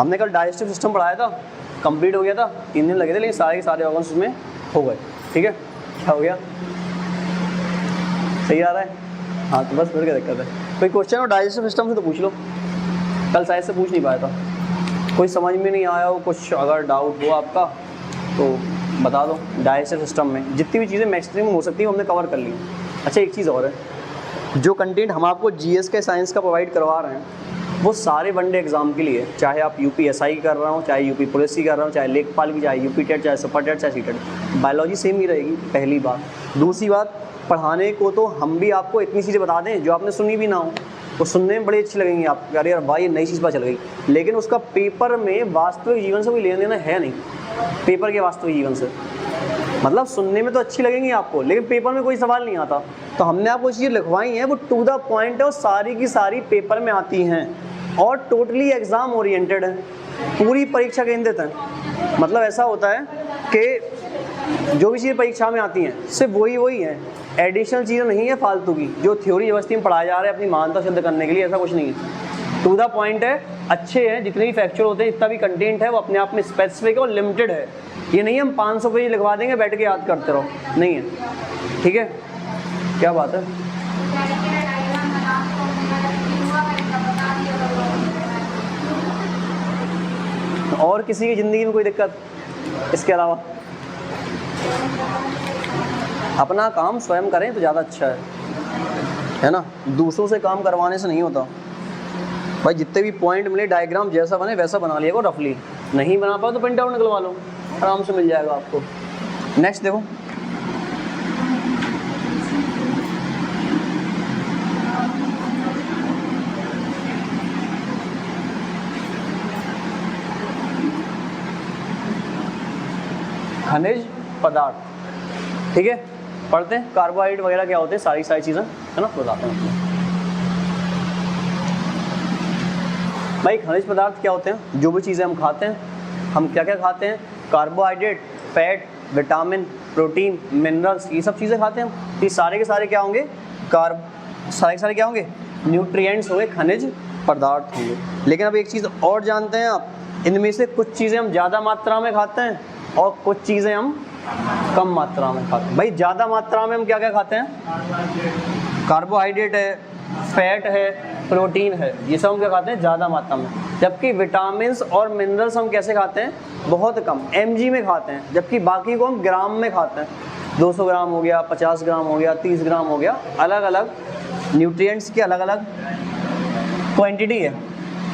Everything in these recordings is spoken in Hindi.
हमने कल डाइजेस्टिव सिस्टम पढ़ाया था, कंप्लीट हो गया था, 3 दिन लगे थे, लेकिन सारे के सारे ऑर्गन्स उसमें हो गए। ठीक है, क्या हो गया, सही आ रहा है? हाँ, तो बस फिर क्या दिक्कत है? कोई क्वेश्चन हो डाइजेस्टिव सिस्टम से तो पूछ लो, कल शायद से पूछ नहीं पाया था। कोई समझ में नहीं आया हो, कुछ अगर डाउट हो आपका तो बता दो। डाइजेस्टिव सिस्टम में जितनी भी चीज़ें मैक्सिमम हो सकती है हमने कवर कर ली। अच्छा, एक चीज़ और है, जो कंटेंट हम आपको जीएस के साइंस का प्रोवाइड करवा रहे हैं वो सारे वनडे एग्जाम के लिए, चाहे आप यूपीएसआई कर रहा हो, चाहे यूपी पुलिस की कर रहा हो, चाहे लेखपाल की, चाहे यूपी टेट, चाहे सुपर टेट, चाहे सीटेट, बायोलॉजी सेम ही रहेगी, पहली बात। दूसरी बात, पढ़ाने को तो हम भी आपको इतनी चीज़ें बता दें जो आपने सुनी भी ना हो, वो सुनने में बड़ी अच्छी लगेंगी आपको, अरे यार भाई ये नई चीज़ पता चल गई, लेकिन उसका पेपर में वास्तविक जीवन से कोई लेना देना है नहीं। पेपर के वास्तविक जीवन से मतलब सुनने में तो अच्छी लगेंगी आपको, लेकिन पेपर में कोई सवाल नहीं आता। तो हमने आपको चीज़ें लिखवाई हैं वो टू द पॉइंट है, और सारी की सारी पेपर में आती हैं और टोटली एग्ज़ाम ओरिएंटेड है, पूरी परीक्षा केंद्रित है। मतलब ऐसा होता है कि जो भी चीज़ें परीक्षा में आती हैं सिर्फ वही है, एडिशनल चीज़ें नहीं है फालतू की, जो थ्योरी यूनिवर्सिटी में पढ़ाया जा रहा है अपनी मान्यता सिद्ध करने के लिए, ऐसा कुछ नहीं है। टू द पॉइंट है, अच्छे हैं, जितने भी फैक्चुअल होते हैं, जितना भी कंटेंट है वो अपने आप में स्पेसिफिक है और लिमिटेड है। ये नहीं हम 500 पेज लिखवा देंगे बैठ के याद करते रहो, नहीं है। ठीक है, क्या बात है? और किसी की ज़िंदगी में कोई दिक्कत इसके अलावा? अपना काम स्वयं करें तो ज़्यादा अच्छा है ना, दूसरों से काम करवाने से नहीं होता भाई। जितने भी पॉइंट मिले, डायग्राम जैसा बने वैसा बना लिया को रफली, नहीं बना पाओ तो प्रिंट आउट निकलवा लो, आराम से मिल जाएगा आपको। नेक्स्ट देखो, खनिज पदार्थ। ठीक है, पढ़ते हैं कार्बोहाइड्रेट वगैरह क्या होते हैं, सारी चीज़ें है ना, बताते हैं भाई। खनिज पदार्थ क्या होते हैं? जो भी चीज़ें हम खाते हैं, हम क्या क्या खाते हैं? Carbohydrate, fat, vitamin, protein, minerals, ये सब चीज़ें खाते हैं हम। ये सारे के सारे क्या होंगे? सारे के सारे क्या होंगे? न्यूट्रिएंट्स होंगे, खनिज पदार्थ होंगे। लेकिन अब एक चीज़ और जानते हैं आप, इनमें से कुछ चीज़ें हम ज़्यादा मात्रा में खाते हैं और कुछ चीज़ें हम कम मात्रा में खाते हैं। भाई ज़्यादा मात्रा में हम क्या क्या खाते हैं? कार्बोहाइड्रेट है, फैट है, प्रोटीन है, ये सब हम क्या खाते हैं? ज़्यादा मात्रा में। जबकि विटामिन्स और मिनरल्स हम कैसे खाते हैं? बहुत कम, mg में खाते हैं, जबकि बाकी को हम ग्राम में खाते हैं। 200 ग्राम हो गया, 50 ग्राम हो गया, 30 ग्राम हो गया, अलग अलग न्यूट्रिएंट्स की अलग अलग क्वांटिटी है।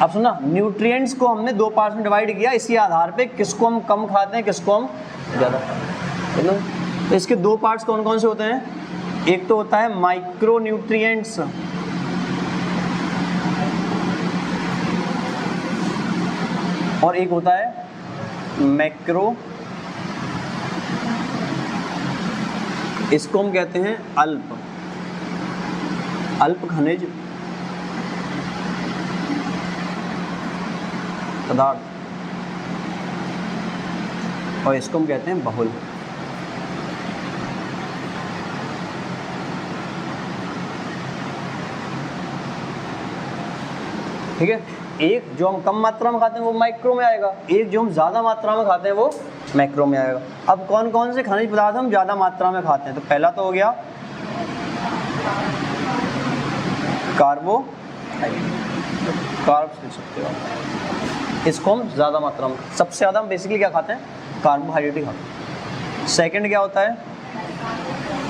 अब सुना, न्यूट्रिएंट्स को हमने 2 पार्ट्स में डिवाइड किया, इसी आधार पे किसको हम कम खाते हैं, किसको हम ज़्यादा खाते हैं। तो इसके 2 पार्ट्स कौन कौन से होते हैं? एक तो होता है माइक्रो न्यूट्रिएंट्स, और एक होता है मैक्रो, इसको हम कहते हैं अल्प खनिज पदार्थ, और इसको हम कहते हैं बहुल। ठीक है, एक जो हम कम मात्रा में खाते हैं वो माइक्रो में आएगा, एक जो हम ज़्यादा मात्रा में खाते हैं वो मैक्रो में आएगा। अब कौन कौन से खनिज पदार्थ हम ज़्यादा मात्रा में खाते हैं? तो पहला तो हो गया कार्ब्स, इसको हम ज़्यादा मात्रा में, सबसे ज़्यादा हम बेसिकली क्या खाते हैं? कार्बोहाइड्रेट ही खाते हैं। सेकंड क्या होता है?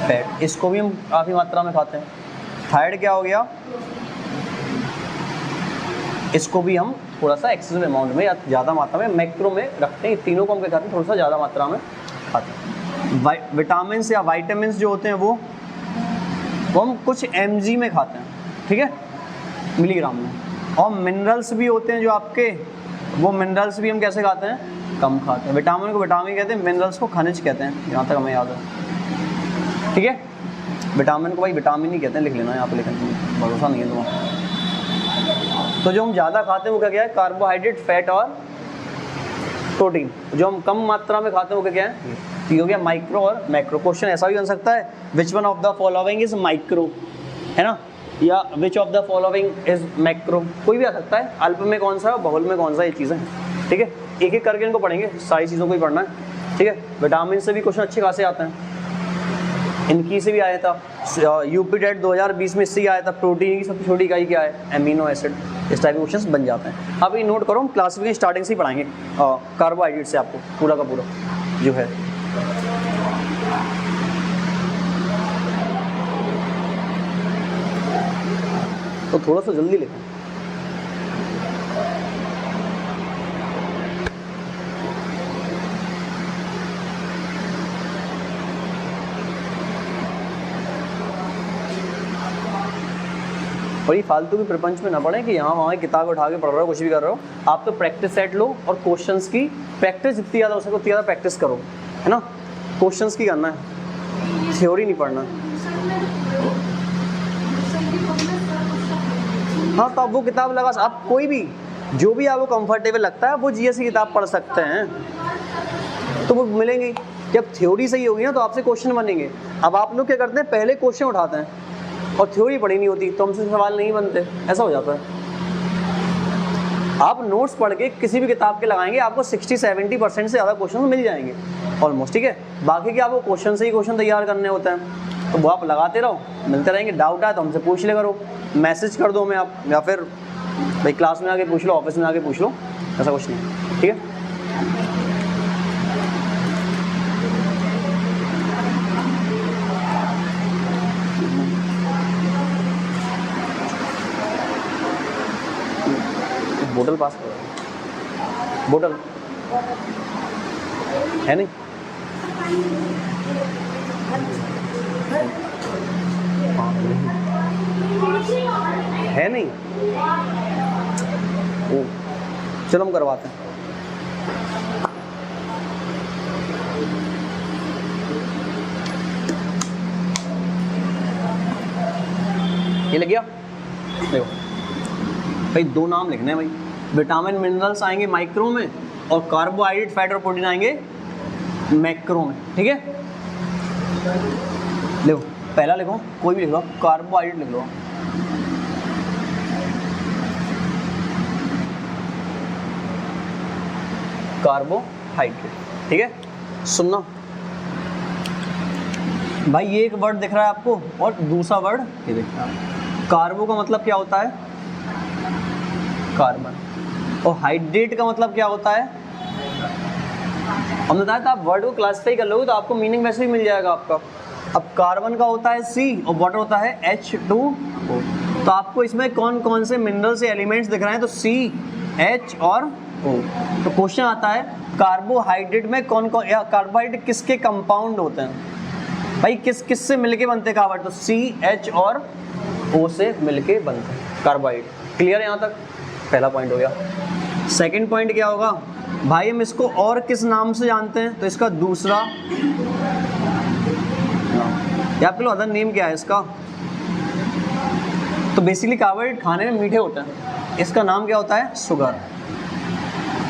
फैट, इसको भी हम काफ़ी मात्रा में खाते हैं। थर्ड क्या हो गया? इसको भी हम थोड़ा सा एक्सेसिव अमाउंट में या ज़्यादा मात्रा में मैक्रो में रखते हैं। तीनों को हम क्या खाते हैं? थोड़ा सा ज़्यादा मात्रा में खाते हैं। विटामिन या वाइटामिन जो होते हैं वो हम कुछ mg में खाते हैं, ठीक है, मिलीग्राम में। और मिनरल्स भी होते हैं जो आपके, वो मिनरल्स भी हम कैसे खाते हैं? कम खाते हैं। विटामिन को विटामिन कहते हैं, मिनरल्स को खनिज कहते हैं, यहाँ तक हमें याद है। ठीक है, विटामिन को भाई विटामिन ही कहते हैं, लिख लेना यहाँ पे, लेकिन भरोसा नहीं है तुम्हारा। तो जो हम ज़्यादा खाते हैं वो क्या क्या है? कार्बोहाइड्रेट, फैट और प्रोटीन। जो हम कम मात्रा में खाते हैं वो क्या है? ये हो गया माइक्रो और मैक्रो। क्वेश्चन ऐसा भी बन सकता है, which one of the following is micro, है ना, या which of the following is macro, कोई भी आ सकता है। अल्प में कौन सा है, बहुल में कौन सा, ये चीज़ें। ठीक है, एक एक करके इनको पढ़ेंगे, सारी चीज़ों को ही पढ़ना है, ठीक है। विटामिन से भी क्वेश्चन अच्छे खासे आते हैं, इनकी से भी आया था, यूपी टेट 2020 में इससे ही आया था, प्रोटीन की सबसे छोटी इकाई क्या है, एमिनो एसिड, इस टाइप के क्वेश्चंस बन जाते हैं। अब ये नोट करो, हम क्लासिफिकेशन स्टार्टिंग से ही पढ़ाएंगे कार्बोहाइड्रेट से आपको पूरा का पूरा जो है। तो थोड़ा सा जल्दी लिखें। और ये फालतू की प्रपंच में ना पढ़े कि यहाँ वहाँ किताब उठा के पढ़ रहे हो, कुछ भी कर रहे हो। आप तो प्रैक्टिस सेट लो और क्वेश्चंस की प्रैक्टिस जितनी ज़्यादा हो सके उतनी ज़्यादा प्रैक्टिस करो, है ना। क्वेश्चंस की करना है, थ्योरी नहीं पढ़ना। हाँ, तो आप वो किताब लगा, आप कोई भी जो भी आपको कंफर्टेबल लगता है वो जीएस की किताब पढ़ सकते हैं, तो वो मिलेंगी। जब थ्योरी सही होगी ना तो आपसे क्वेश्चन बनेंगे। अब आप लोग क्या करते हैं, पहले क्वेश्चन उठाते हैं और थ्योरी पढ़ी नहीं होती तो हमसे सवाल नहीं बनते, ऐसा हो जाता है। आप नोट्स पढ़ के किसी भी किताब के लगाएंगे, आपको 60-70% से ज़्यादा क्वेश्चन मिल जाएंगे ऑलमोस्ट, ठीक है। बाकी के आपको क्वेश्चन से ही क्वेश्चन तैयार करने होते हैं, तो वो आप लगाते रहो, मिलते रहेंगे। डाउट आए तो हमसे पूछ ले करो, मैसेज कर दो हमें आप, या फिर भाई क्लास में आके पूछ लो, ऑफिस में आके पूछ लो, ऐसा कुछ नहीं, ठीक है। बोतल पास करो, बोतल है नहीं, है नहीं, ओ चलो हम करवाते हैं। ये लग गया, देखो भाई दो नाम लिखने हैं भाई, विटामिन मिनरल्स आएंगे माइक्रो में और कार्बोहाइड्रेट फैट और प्रोटीन आएंगे मैक्रो में, ठीक है। देखो पहला लिखो, कोई भी लिख लो, कार्बोहाइड्रेट लिख लो, कार्बोहाइड्रेट, ठीक है। सुनना भाई, ये एक वर्ड दिख रहा है आपको और दूसरा वर्ड ये देखना, कार्बो का मतलब क्या होता है, कार्बन, और हाइड्रेट का मतलब क्या होता है, हमने बताया था। आप वर्ड को क्लासिफाई कर लोगे तो आपको मीनिंग वैसे ही मिल जाएगा आपका। अब कार्बन का होता है C और वाटर होता है H2O, तो आपको इसमें कौन कौन से मिनरल से एलिमेंट्स दिख रहे हैं, तो C, H और O। तो क्वेश्चन आता है कार्बोहाइड्रेट में कौन कौन, या कार्बोहाइड्रेट किसके कंपाउंड होते हैं भाई, किस किस से मिलके बनते हैं कार्बोहाइड्रेट, तो C, H और O से मिलके बनते हैं कार्बोहाइड्रेट। क्लियर है यहाँ तक, पहला पॉइंट हो गया। सेकंड पॉइंट क्या होगा भाई, हम इसको और किस नाम से जानते हैं, तो इसका दूसरा या आपके अदर नेम क्या है इसका, तो बेसिकली कार्बोहाइड्रेट खाने में मीठे होते हैं, इसका नाम क्या होता है, शुगर,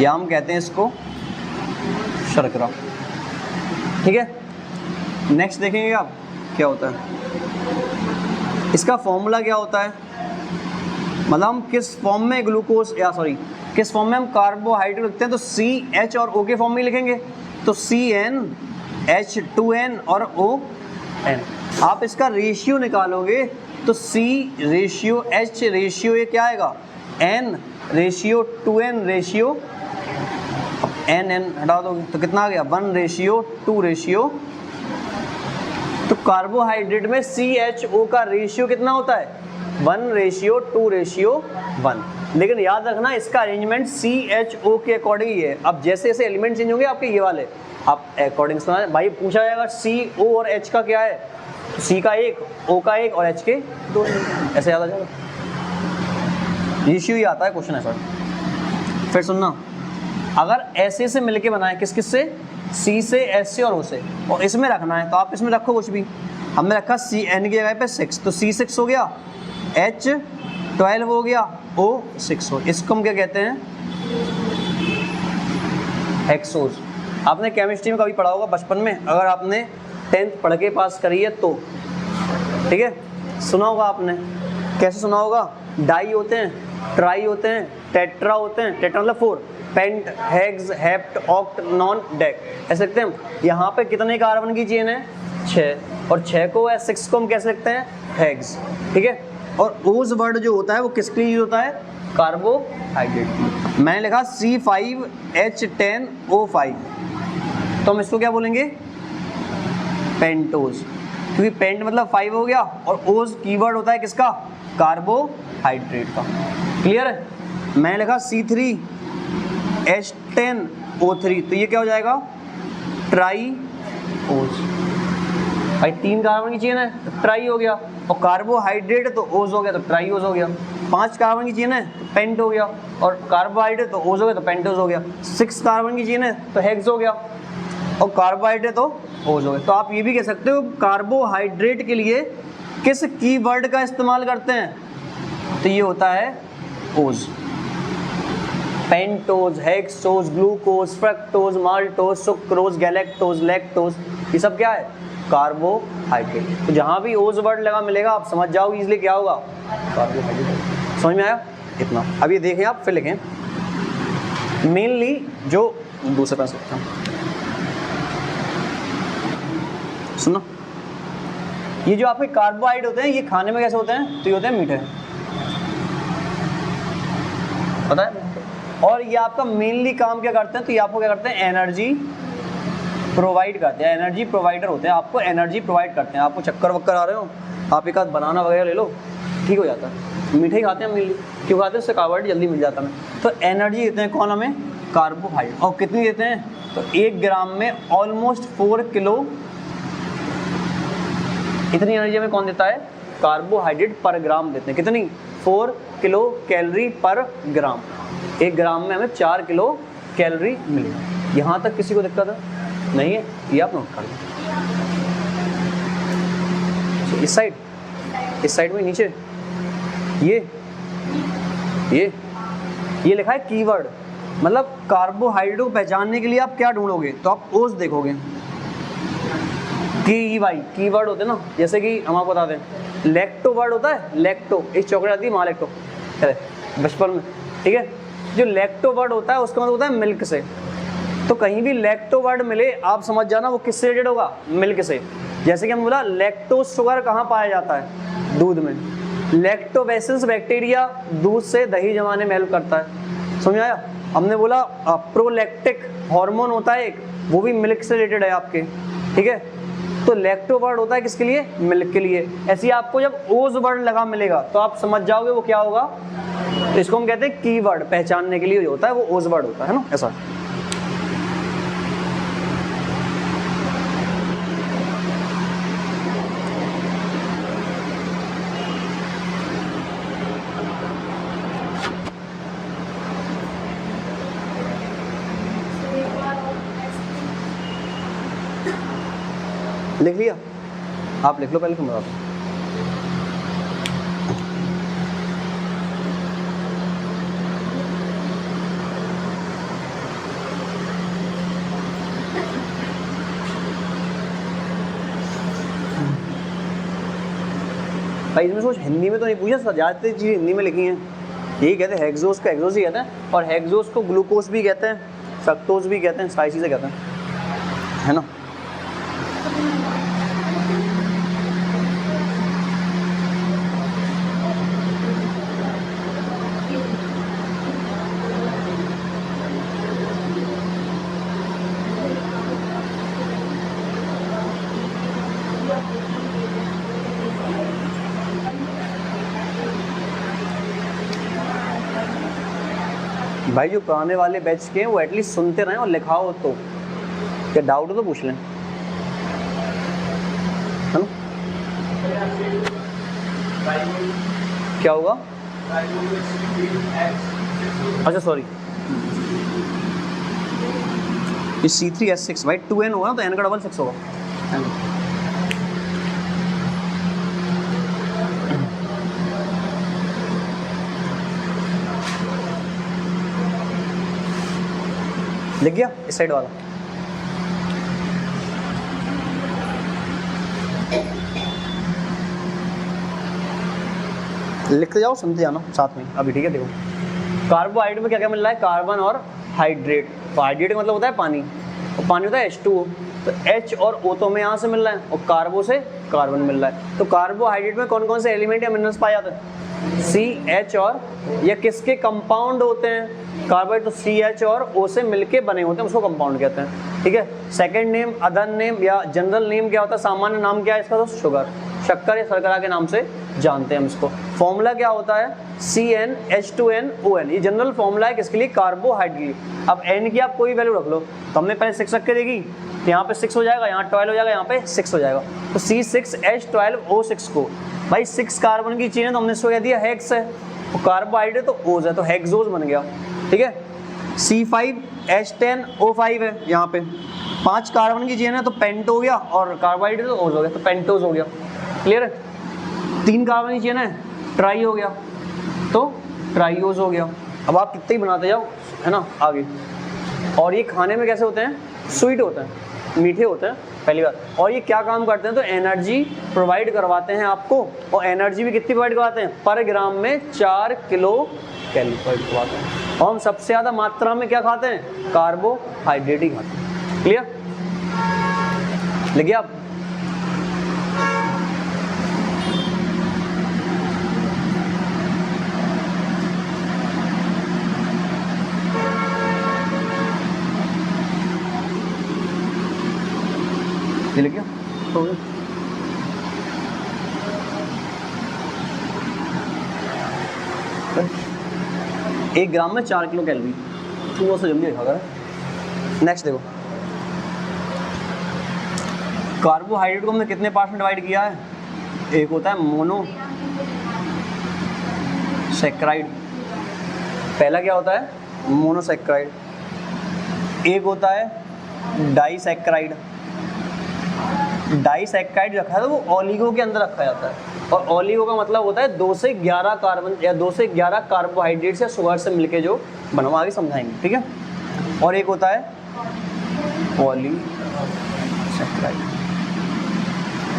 या हम कहते हैं इसको शर्करा, ठीक है। नेक्स्ट देखेंगे आप क्या होता है, इसका फॉर्मूला क्या होता है, मतलब हम किस फॉर्म में ग्लूकोज, या सॉरी किस फॉर्म में हम कार्बोहाइड्रेट लिखते हैं, तो C, H और O के फॉर्म में लिखेंगे, तो CN, H2N और ON। आप इसका रेशियो निकालोगे तो C रेशियो H रेशियो ये क्या आएगा, N ratio 2N ratio, N हटा दोगे तो कितना आ गया, 1:2 रेशियो। तो कार्बोहाइड्रेट में CHO का रेशियो कितना होता है, 1:2:1। लेकिन याद रखना इसका अरेंजमेंट CHO के अकॉर्डिंग ही है। अब जैसे जैसे एलिमेंट चेंज होंगे आपके ये वाले, आप अकॉर्डिंग सुना भाई, पूछा जाएगा CO और H का क्या है, तो C का 1, O का 1 और H के 2, ऐसे याद आ जाएगा, रेशियो ही आता है क्वेश्चन ऐसा। फिर सुनना, अगर ऐसे से मिलके बनाए, किस किस से, C से, S से और O से, और इसमें रखना है तो आप इसमें रखो कुछ भी, हमने रखा CN की जगह पे 6, तो C 6 हो गया, H 12 हो गया, O 6 हो, इसको हम क्या कहते हैं, हेक्सोज। आपने केमिस्ट्री में कभी पढ़ा होगा बचपन में, अगर आपने 10th पढ़ के पास करी है तो, ठीक है, सुना होगा आपने, कैसे सुना होगा, डाई होते हैं ट्राई होते हैं, टेट्रा होते हैं, टेट्रा मतलब 4, pent, hex, hept, oct, non, dec, ऐसे लिखते हैं। यहाँ पे कितने कार्बन की चेन है? 6, और 6 को या 6 को हम कैसे लिखते हैं? हेक्स, ठीक है। और ओज वर्ड जो होता है वो किसके लिए होता है? कार्बोहाइड्रेट। मैंने लिखा C5H10O5, तो हम इसको क्या बोलेंगे? पेंटोज, क्योंकि पेंट मतलब 5 हो गया, और ओज कीवर्ड होता है किसका? कार्बोहाइड्रेट का। क्लियर है? मैंने लिखा C3H10O3, तो ये क्या हो जाएगा? ट्राई ओज। भाई 3 कार्बन की चेन है तो ट्राई हो गया, और कार्बोहाइड्रेट है तो ओज हो गया, तो ट्राई ओज हो गया। 5 कार्बन की चेन है तो पेंट हो गया, और कार्बोहाइड्रेट तो ओज हो गया, तो पेंटोज हो गया। 6 कार्बन की चेन है तो हेक्स हो गया, और कार्बोहाइड्रेट तो ओज हो गया। तो आप ये भी कह सकते हो कार्बोहाइड्रेट के लिए किस कीवर्ड का इस्तेमाल करते हैं? तो ये होता है ओज। Pentose, hexose, glucose, fructose, maltose, sucrose, galactose, lactose, ये सब क्या है? कार्बोहाइड्रेट। तो जहां भी ओज वर्ड लगा मिलेगा आप समझ जाओ इसलिए क्या होगा? कार्बोहाइड्रेट। समझ में आया? इतना। अब ये देखें आप, फिर लिखें मेनली जो दूसरे पास लिखता हूं, सुनो, ये जो आपके कार्बोहाइड्रेट होते हैं ये खाने में कैसे होते हैं? तो ये होते हैं मीठे, पता है? और ये आपका मेनली काम क्या करते हैं? तो ये आपको क्या करते हैं? एनर्जी प्रोवाइड करते हैं, एनर्जी प्रोवाइडर होते हैं, आपको एनर्जी प्रोवाइड करते हैं। आपको चक्कर वक्कर आ रहे हो, आप एक आध बनाना वगैरह ले लो, ठीक हो जाता है। मीठे ही खाते हैं मेनली, क्यों खाते हैं? उससे कार्बोहाइड्रेट जल्दी मिल जाता है। तो एनर्जी देते हैं कौन? हमें कार्बोहाइड्रेट। और कितनी देते हैं? तो 1 ग्राम में ऑलमोस्ट 4 किलो, इतनी एनर्जी हमें कौन देता है? कार्बोहाइड्रेट पर ग्राम देते हैं। कितनी? 4 किलो कैलोरी पर ग्राम। 1 ग्राम में हमें 4 किलो कैलोरी मिलेगा। यहाँ तक किसी को दिक्कत है? नहीं है? ये आप नोट कर लो। इस साइड में नीचे ये लिखा है कीवर्ड, मतलब कार्बोहाइड्रेट को पहचानने के लिए आप क्या ढूंढोगे? तो आप ओज देखोगे। कीवर्ड होते हैं ना, जैसे कि हम आपको बता दें, लैक्टो वर्ड होता है, लैक्टो, एक चॉकलेट आती है माँ लैक्टो, बचपन में, ठीक है। जो लैक्टो वर्ड होता है उसका मतलब होता है मिल्क से। तो कहीं भी लैक्टो वर्ड मिले आप समझ जाना वो किससे रिलेटेड होगा? मिल्क से। जैसे कि हम बोला लैक्टोज शुगर कहाँ पाया जाता है? दूध में। लैक्टोबैसिलस बैक्टीरिया दूध से दही जमाने में हेल्प करता है। समझ आया? हमने बोला प्रोलैक्टिक हार्मोन होता है एक, वो भी मिल्क से रिलेटेड है आपके, ठीक है। तो लैक्टो वर्ड होता है किसके लिए? मिल्क के लिए। ऐसे ही आपको जब ओज वर्ड लगा मिलेगा तो आप समझ जाओगे वो क्या होगा। तो इसको हम कहते हैं कीवर्ड, पहचानने के लिए जो होता है वो ओज वर्ड होता है ना, ऐसा। लिख लिया? आप लिख लो पहले, तुम बताओ। भाई इसमें सोच हिंदी में तो नहीं पूछा, ज़्यादातर चीज़ें हिंदी में लिखी हैं। यही कहते हैं हेक्सोज को हेक्सोज ही कहते हैं, और हेक्सोज को ग्लूकोज भी कहते हैं, फ्रक्टोज भी कहते हैं, सारी चीज़ें कहते हैं, है ना। भाई जो पुराने वाले बैच के हैं वो एटलीस्ट सुनते रहें और लिखा हो तो, क्या डाउट हो तो पूछ लें, है ना। क्या होगा? अच्छा सॉरी, ये C3H6 भाई 2N होगा तो N का डबल 6 होगा। लिख गया इस साइड वाला? लिखते जाओ सुनते जाना साथ में अभी, ठीक है। देखो कार्बोहाइड्रेट में क्या क्या मिल रहा है, कार्बन और हाइड्रेट। तो हाइड्रेट का मतलब होता है पानी, और पानी होता है H2O, तो H और O तो हमें यहाँ से मिल रहा है, और कार्बो से कार्बन मिल रहा है। तो कार्बोहाइड्रेट में कौन कौन से एलिमेंट या मिनरल्स पाए जाते हैं, C, H और, ये किसके कंपाउंड होते हैं, कार्बोहाइड्रेट तो CH और O से मिलके बने होते हैं, उसको कंपाउंड कहते हैं, ठीक है। सेकंड नेम, अदर नेम या जनरल नेम क्या होता है, सामान्य नाम क्या है इसका, तो शुगर, शक्कर या शर्करा के नाम से जानते हैं हम इसको। फॉर्मूला क्या होता है, CnH2nOn, ये जनरल फॉर्मूला है किसके लिए, कार्बोहाइड्रेट। अब n की आप कोई वैल्यू रख लो, तो हमने पहले 6 रख के देखी, तो यहाँ पे 6 हो जाएगा, यहाँ 12 हो जाएगा, यहाँ पे 6 हो जाएगा। तो C6H12O6 को भाई 6 कार्बन की चेन है तो हमने इसको कह दिया हेक्स है, तो कार्बोहाइड्रेट तो ओज है, तो हेक्सोज बन गया, ठीक है। C5H10O5 है, यहाँ पे 5 कार्बन की चेन है तो पेंट हो गया, और कार्बोहाइड्रेट तो ओज हो गया, तो पेंटोज हो गया, क्लियर है। 3 कार्बन की चेन है, ट्राई हो गया, तो ट्राइओज हो गया। अब आप कितने ही बनाते जाओ, है ना, आगे। और ये खाने में कैसे होते हैं, स्वीट होते हैं, मीठे होते हैं, पहली बात। और ये क्या काम करते हैं, तो एनर्जी प्रोवाइड करवाते हैं आपको, और एनर्जी भी कितनी प्रोवाइड करवाते हैं, पर ग्राम में 4 किलो कैलोरी प्रोवाइड करवाते हैं। और हम सबसे ज़्यादा मात्रा में क्या खाते हैं, कार्बोहाइड्रेट ही खाते हैं, क्लियर। लिखिए आप, लिखिए हो गया। एक ग्राम में 4 किलो कैलोरी, थोड़ा सा जल्दी लिखा कर। नेक्स्ट देखो, कार्बोहाइड्रेट को हमने कितने पार्ट में डिवाइड किया है, एक होता है मोनोसैकेराइड, पहला क्या होता है मोनोसैकेराइड, एक होता है डाइसैकेराइड। डाइसैकेराइड रखा है तो वो ओलिगो के अंदर रखा जाता है, और ओलिगो का मतलब होता है 2 से 11 कार्बन या 2 से 11 कार्बोहाइड्रेट या शुगर से मिलके जो बना, आगे समझाएंगे, ठीक है। और एक होता है पॉलीसैकेराइड,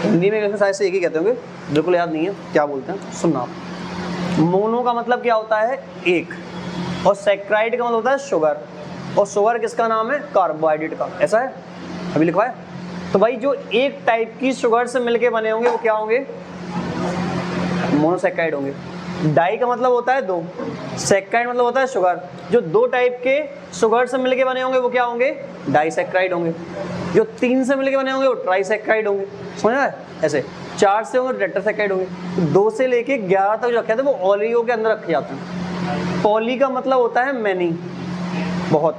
हिंदी में शायद से एक ही कहते होंगे, बिल्कुल याद नहीं है क्या बोलते हैं, सुनना आप। मोनो का मतलब क्या होता है, एक, और सैकेराइड का मतलब होता है शुगर, और शुगर किसका नाम है, कार्बोहाइड्रेट का, ऐसा है, अभी लिखवाया। तो भाई जो एक टाइप की शुगर से मिलके बने होंगे वो क्या होंगे, मोनोसैकेराइड होंगे। डाई का मतलब होता है 2, सैकेराइड मतलब होता है शुगर, जो 2 टाइप के शुगर से मिलके बने होंगे वो क्या होंगे, डाइसैकेराइड होंगे। जो 3 से मिलके बने होंगे वो ट्राइसैकेराइड होंगे, समझ में, ऐसे 4 से होंगे टेट्रासैकेराइड होंगे। 2 से लेके 11 तक जो रखे थे वो ओलिगो के अंदर रखे जाते हैं। पॉली का मतलब होता है मैनी, बहुत,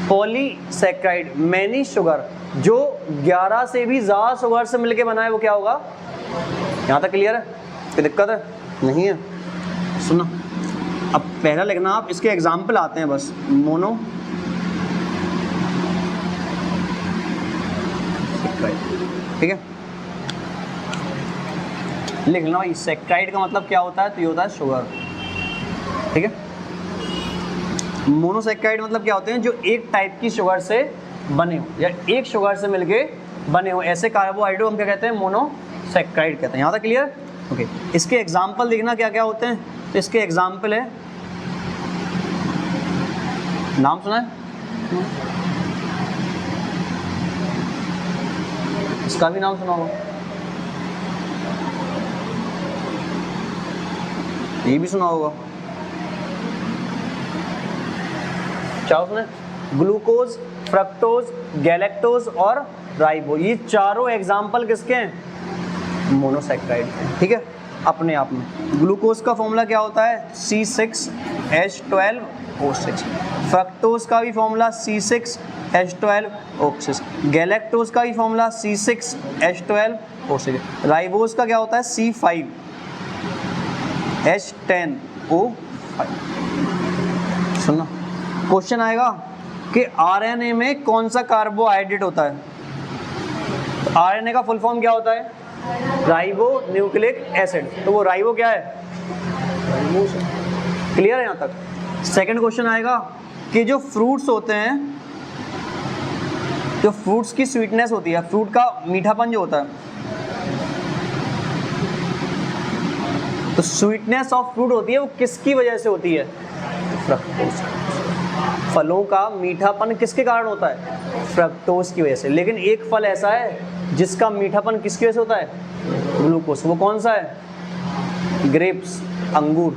पॉलीसैकेराइड मैनी शुगर, जो 11 से भी ज़्यादा शुगर से मिलके बना है वो क्या होगा। यहाँ तक क्लियर है, कोई दिक्कत है नहीं है, सुनो। अब पहला लिखना आप, इसके एग्जाम्पल आते हैं बस, मोनो ठीक है, लिख लेना भाई। सैकेराइड का मतलब क्या होता है, तो ये होता है शुगर, ठीक है। मोनोसैकेराइड मतलब क्या होते हैं, जो एक टाइप की शुगर से बने हो या एक शुगर से मिलके बने हो, ऐसे कार्बोहाइड्रेट हम क्या कहते हैं, मोनोसैकेराइड कहते हैं। यहाँ तक क्लियर, ओके। इसके एग्जाम्पल देखना क्या क्या होते हैं, तो इसके एग्जाम्पल है, नाम सुना है, इसका भी नाम सुना होगा, ये भी सुना होगा, क्या सुना, ग्लूकोज, फ्रक्टोज, गैलेक्टोज और राइबो, ये चारों एग्जाम्पल किसके हैं, मोनोसैकेराइड के, ठीक है। अपने आप में ग्लूकोज का फॉर्मूला क्या होता है, C6H12O6, फ्रक्टोज का भी फॉर्मूला C6H12O6, गैलेक्टोज का भी फॉर्मूला C6H12O6, राइबोज का क्या होता है C5H10O5। सुनना, क्वेश्चन आएगा कि आरएनए में कौन सा कार्बोहाइड्रेट होता है, तो आरएनए का फुल फॉर्म क्या होता है, राइबो न्यूक्लिक एसिड, तो वो राइबो क्या है, क्लियर है यहाँ तक। सेकंड क्वेश्चन आएगा कि जो फ्रूट्स होते हैं, जो फ्रूट्स की स्वीटनेस होती है, फ्रूट का मीठापन जो होता है, तो स्वीटनेस ऑफ फ्रूट होती है वो किसकी वजह से होती है? फ्रक्टोज। फलों का मीठापन किसके कारण होता है? फ्रक्टोज की वजह से। लेकिन एक फल ऐसा है जिसका मीठापन किसकी वजह से होता है? ग्लूकोज। वो कौन सा है? ग्रेप्स, अंगूर।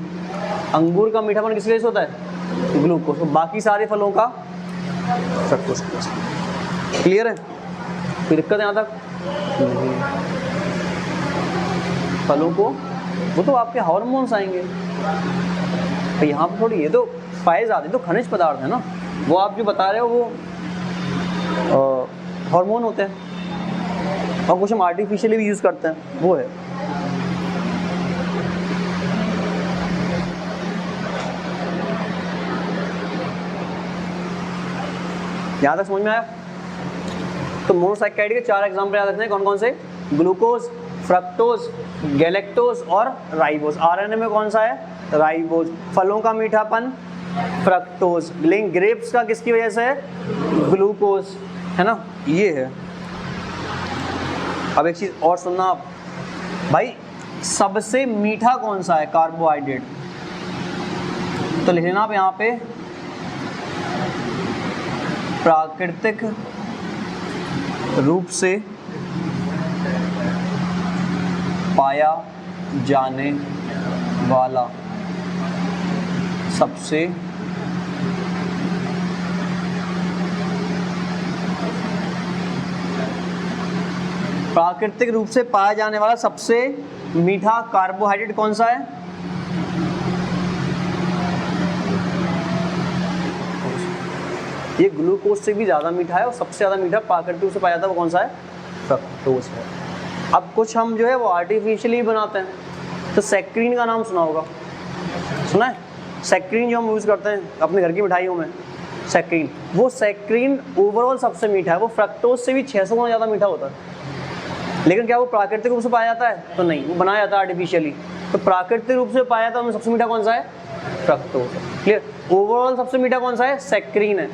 अंगूर का मीठापन किसकी वजह से होता है? ग्लूकोज। तो बाकी सारे फलों का फ्रक्टोज की वजह से। क्लियर है? कोई दिक्कत है यहाँ तक? फलों को वो तो आपके हार्मोन्स आएंगे, तो यहाँ पर थोड़ी, ये तो फाइज आते तो खनिज पदार्थ है ना, वो आप जो बता रहे हो वो हार्मोन होते हैं, और कुछ हम आर्टिफिशियली भी यूज़ करते हैं, वो है। यहाँ तक समझ में आया? तो मोनोसैकेराइड के 4 एग्जाम्पल याद रखने हैं। कौन कौन से? ग्लूकोज, फ्रक्टोज, गैलेक्टोज और राइबोज। आरएनए में कौन सा है? राइबोज। फलों का मीठापन फ्रक्टोज। लेकिन ग्रेप्स का किसकी वजह से है? ग्लूकोज, है ना, ये है। अब एक चीज और सुनना आप भाई, सबसे मीठा कौन सा है? कार्बोहाइड्रेट। तो लिख लेना आप यहाँ पे प्राकृतिक रूप से पाया जाने वाला सबसे प्राकृतिक रूप से पाया जाने वाला सबसे मीठा कार्बोहाइड्रेट कौन सा है? ये ग्लूकोज से भी ज़्यादा मीठा है, और सबसे ज़्यादा मीठा प्राकृतिक रूप से पाया जाता है वो कौन सा है? फ्रक्टोज है। अब कुछ हम जो है वो आर्टिफिशियली बनाते हैं, तो सैक्रीन का नाम सुना होगा, सुना है? सैक्रीन जो हम यूज़ करते हैं अपने घर की मिठाइयों में, सैक्रीन, वो सैक्रीन ओवरऑल सबसे मीठा है। वो फ्रक्टोज से भी 600 गुना ज़्यादा मीठा होता है। लेकिन क्या वो प्राकृतिक रूप से पाया जाता है? तो नहीं, वो बनाया जाता है आर्टिफिशियली। तो प्राकृतिक रूप से पाया जाता है सबसे मीठा कौन सा है? फ्रक्टोज। क्लियर? ओवरऑल सबसे मीठा कौन सा है? सैक्रीन है।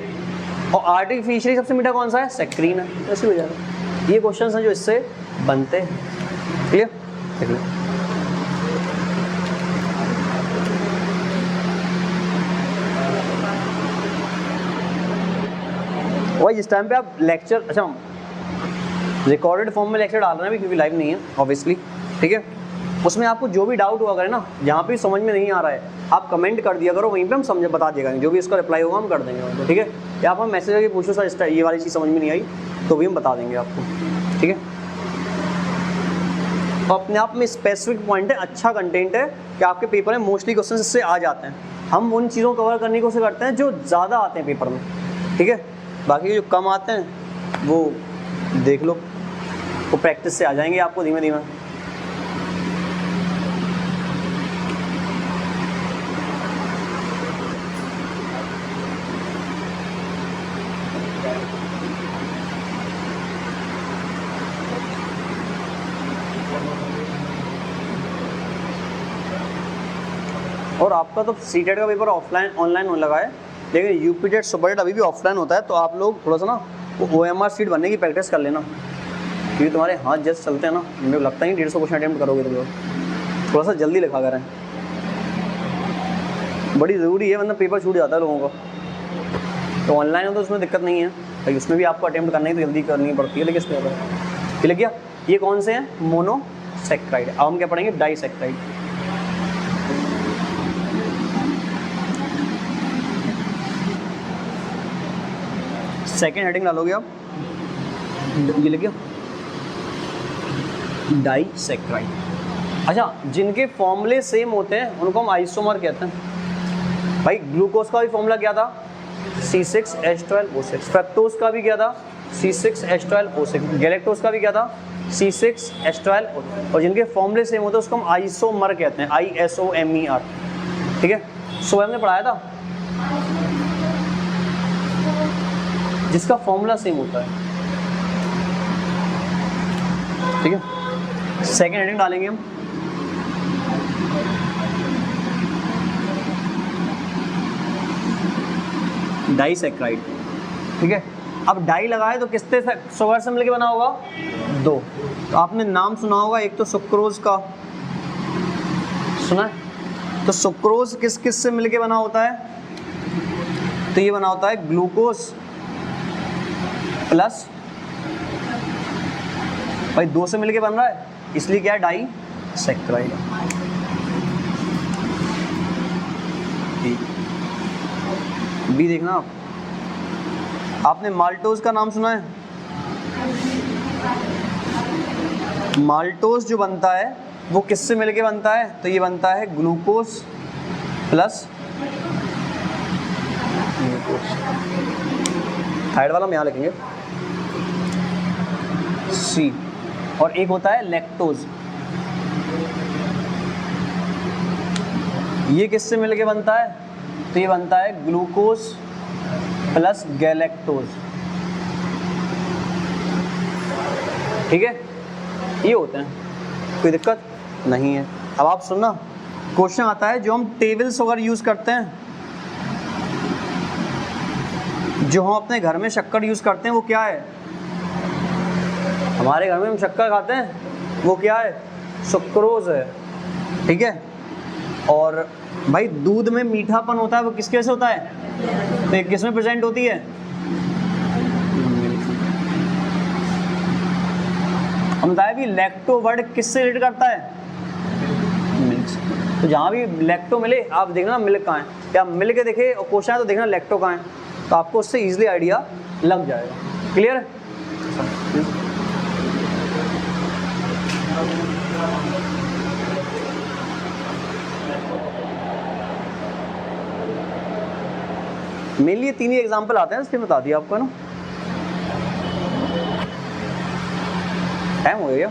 और आर्टिफिशियली सबसे मीठा कौन सा है? सैक्रीन है। ऐसे हो जाएगा। ये क्वेश्चन हैं जो इससे बनते हैं। क्लियर? देख लो। वही जिस टाइम पे आप लेक्चर, अच्छा रिकॉर्डेड फॉर्म में लेक्चर डाल रहे हैं अभी, क्योंकि लाइव नहीं है ऑब्वियसली, ठीक है, उसमें आपको जो भी डाउट हुआ करे ना, जहाँ पे समझ में नहीं आ रहा है, आप कमेंट कर दिया करो, वहीं पे हम समझ बता दिया करेंगे, जो भी इसका रिप्लाई होगा हम कर देंगे आपको, ठीक है। या आप हम मैसेज करके पूछो सर ये वाली चीज़ समझ में नहीं आई, तो भी हम बता देंगे आपको, ठीक है। तो अपने आप में स्पेसिफिक पॉइंट है, अच्छा कंटेंट है कि आपके पेपर में मोस्टली क्वेश्चन इससे आ जाते हैं। हम उन चीज़ों को कवर करने की कोशिश करते हैं जो ज़्यादा आते हैं पेपर में, ठीक है। बाकी जो कम आते हैं वो देख लो, वो प्रैक्टिस से आ जाएंगे आपको धीमे धीमे। और आपका तो सीटेट का पेपर ऑफलाइन ऑनलाइन होने लगा है, लेकिन यूपीटेट सुपरटेट अभी भी ऑफलाइन होता है। तो आप लोग थोड़ा सा ना वो OMR सीट बनने की प्रैक्टिस कर लेना, क्योंकि तुम्हारे हाथ जस्ट चलते हैं ना, मुझे लगता ही 150 क्वेश्चन अटेम्प्ट करोगे तुम लोग। थोड़ा सा जल्दी लिखा करें, बड़ी ज़रूरी है, वरना पेपर छूट जाता है लोगों का। तो ऑनलाइन हो तो उसमें दिक्कत नहीं है भाई, उसमें भी आपको अटेम्प्ट करना ही तो जल्दी करनी पड़ती है, लेकिन इसमें ये लग गया। ये कौन से हैं? मोनोसैकेराइड। अब हम क्या पढ़ेंगे? डाइसैकेराइड। सेकेंड हेडिंग डालोगे आप, ये लग गया डाइसैकेराइड। अच्छा, जिनके फॉर्मूले सेम होते हैं उनको हम आइसोमर कहते हैं। भाई ग्लूकोज का भी फॉर्मूला क्या था? C6H12O6। फ्रक्टोज का भी क्या था? C6H12O6। गैलेक्टोज का भी क्या था? C6H12O6। और जिनके फॉर्मूले सेम होते हैं उसको हम आइसोमर कहते हैं, ISOMER, ठीक है। सो हमने पढ़ाया था जिसका फॉर्मूला सेम होता है, ठीक है। सेकेंड हेडिंग डालेंगे हम डाइसैकेराइड, ठीक है। अब डाई लगाए तो किससे शुगर से मिलके बना होगा? 2। तो आपने नाम सुना होगा, एक तो सुक्रोज का, सुना है? तो सुक्रोज किस किस से मिलके बना होता है? तो ये बना होता है ग्लूकोज प्लस, भाई 2 से मिलके बन रहा है इसलिए क्या है, डाई सैकराइड। बी देखना आप, आपने माल्टोज का नाम सुना है? माल्टोज जो बनता है वो किससे मिलके बनता है? तो ये बनता है ग्लूकोज प्लस थायराइड वाला हम यहाँ लिखेंगे सी, और एक होता है लैक्टोज। ये किससे मिलके बनता है? तो ये बनता है ग्लूकोज प्लस गैलेक्टोज। ठीक है, ये होते हैं, कोई दिक्कत नहीं है। अब आप सुनना, क्वेश्चन आता है जो हम टेबल्स वगैरह यूज करते हैं, जो हम अपने घर में शक्कर यूज करते हैं वो क्या है? हमारे घर में हम शक्कर खाते हैं वो क्या है? सुक्रोज है। ठीक है, और भाई दूध में मीठापन होता है वो किसके वजह से होता है? तो ये किस में प्रेजेंट होती है? हम बताया भी लैक्टो वर्ड किससे रिलेट करता है? मिल्क से। तो जहाँ भी लैक्टो मिले आप देखना मिल्क कहाँ है, या मिल के देखे और क्वेश्चन है तो देखना लैक्टो कहाँ है, तो आपको उससे इजीली आइडिया लग जाएगा। क्लियर है? मेरे लिए 3 ही एग्जाम्पल आते हैं, इसलिए बता दिया आपको ना। टाइम हो गया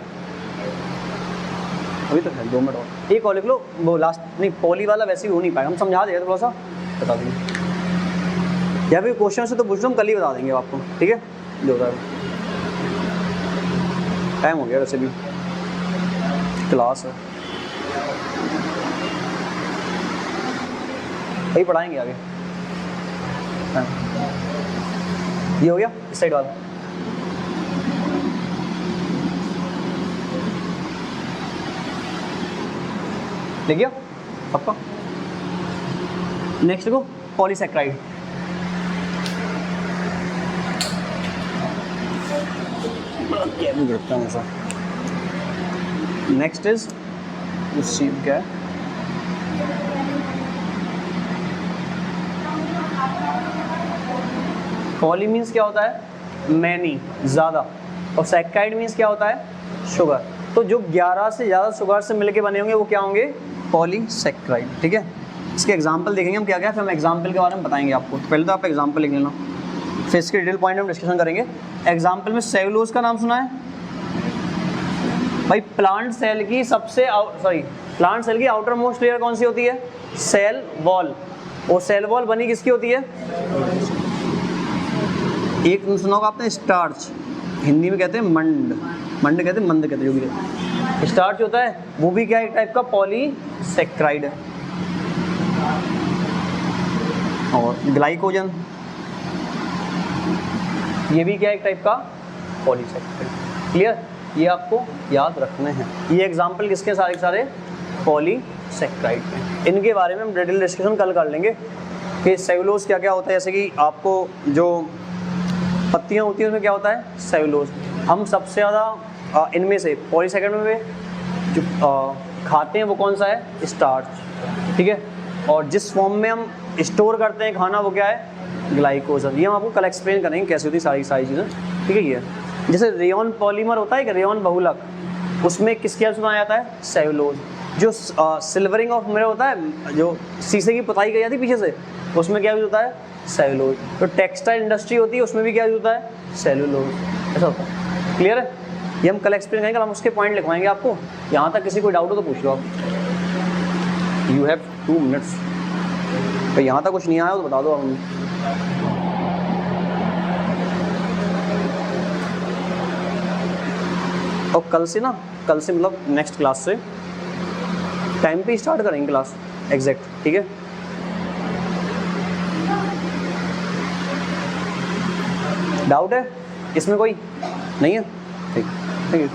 अभी तो है, 2 मिनट और। एक और लिख लो, वो लास्ट नहीं, पॉली वाला वैसे भी हो नहीं पाएगा, हम समझा देंगे थोड़ा सा, बता देंगे, या फिर क्वेश्चन से तो पूछ लो, हम कल ही बता देंगे आपको। ठीक है, जो होता है। टाइम हो गया, वैसे भी क्लास है, वही पढ़ाएंगे आगे। हाँ। ये हो गया इस साइड वाला। लिख गया आपका? नेक्स्ट देखो, पॉलीसैकेराइड। नेक्स्ट इज क्या है? पॉली मीन्स क्या होता है? मैनी, ज़्यादा, और सैकेराइड मीन्स क्या होता है? शुगर। तो जो 11 से ज़्यादा शुगर से मिलके बने होंगे वो क्या होंगे? पॉलीसैकेराइड। ठीक है, इसके एग्जाम्पल देखेंगे हम क्या क्या, फिर हम एग्जाम्पल के बारे में बताएंगे आपको। तो पहले तो आप एग्जाम्पल लिख लेना, फिर इसके डिटेल पॉइंट हम डिस्कशन करेंगे। एग्जाम्पल में सेलुलोज का नाम सुना है भाई? प्लांट सेल की प्लांट सेल की आउटर मोस्ट लेयर कौन सी होती है? Cell wall. और सेल वॉल बनी किसकी होती है? एक सुना होगा आपने, स्टार्च, हिंदी में कहते हैं मंड कहते हैं, मंद कहते हैं, जो भी कहते हैं। स्टार्च होता है, वो भी क्या एक टाइप का पॉलीसैकेराइड है। और ग्लाइकोजन, ये भी क्या एक टाइप का पॉलीसैकेराइड। क्लियर? ये आपको याद रखने हैं। ये एग्जाम्पल किसके सारे पॉलीसैकेराइड के, इनके बारे में हम डिटेल डिस्कशन कल कर लेंगे कि सेलुलोज क्या क्या होता है। जैसे कि आपको जो पत्तियां होती हैं उसमें क्या होता है? सेलुलोज। हम सबसे ज़्यादा इनमें से पॉलीसैकेराइड में जो खाते हैं वो कौन सा है? स्टार्च। ठीक है, और जिस फॉर्म में हम स्टोर करते हैं खाना वो क्या है? ग्लाइकोजन। ये हम आपको कल एक्सप्लेन करेंगे कैसे होती सारी चीज़ें। ठीक है, ये जैसे रेयन पॉलीमर होता है कि रेयन बहुलक, उसमें किसके हेल्प से बनाया जाता है? सेलुलोज। जो सिल्वरिंग ऑफ मिरर होता है, जो शीशे की पुताई की जाती है पीछे से, उसमें क्या यूज होता है? सेलुलोज। तो टेक्सटाइल इंडस्ट्री होती है उसमें भी क्या यूज होता है? सेलुलोज। ऐसा होता है। क्लियर है? ये हम कल एक्सप्लेन करेंगे, हम उसके पॉइंट लिखवाएंगे आपको। यहाँ तक किसी को डाउट हो तो पूछ लो आप। You have 2 minutes. तो यहाँ तक कुछ नहीं आया तो बता दो हम। और कल से मतलब नेक्स्ट क्लास से टाइम पे स्टार्ट करेंगे क्लास एग्जैक्ट। ठीक है, डाउट है इसमें कोई नहीं है? ठीक, थैंक यू।